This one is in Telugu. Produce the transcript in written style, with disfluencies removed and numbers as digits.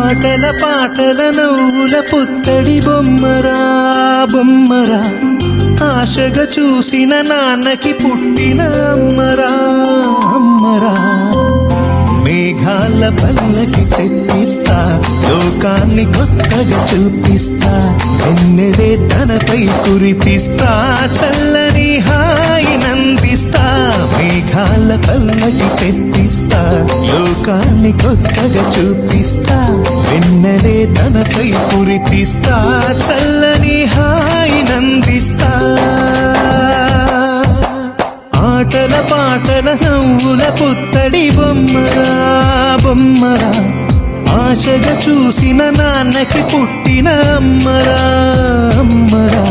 ఆటల పాటల నవ్వుల పుత్తడి బొమ్మరా బొమ్మరా, ఆశగా చూసిన నాన్నకి పుట్టిన అమ్మరా అమ్మరా. మేఘాల పల్లకి తెప్పిస్తా, లోకాన్ని కొత్తగా చూపిస్తా, వెన్నెలే తనపై కురిపిస్తా, చల్లని హాయినందిస్తా. మేఘాల పల్లకి తెప్పిస్తా, లోకాన్ని కొత్తగా చూపిస్తా, వెన్నెలే తనపై కురిపిస్తా, చల్లని హాయినందిస్తా. ఆటల పాటల నవ్వుల పుత్తడి బొమ్మరా బొమ్మరా, ఆశగా చూసిన నాన్నకి పుట్టిన అమ్మరా అమ్మరా.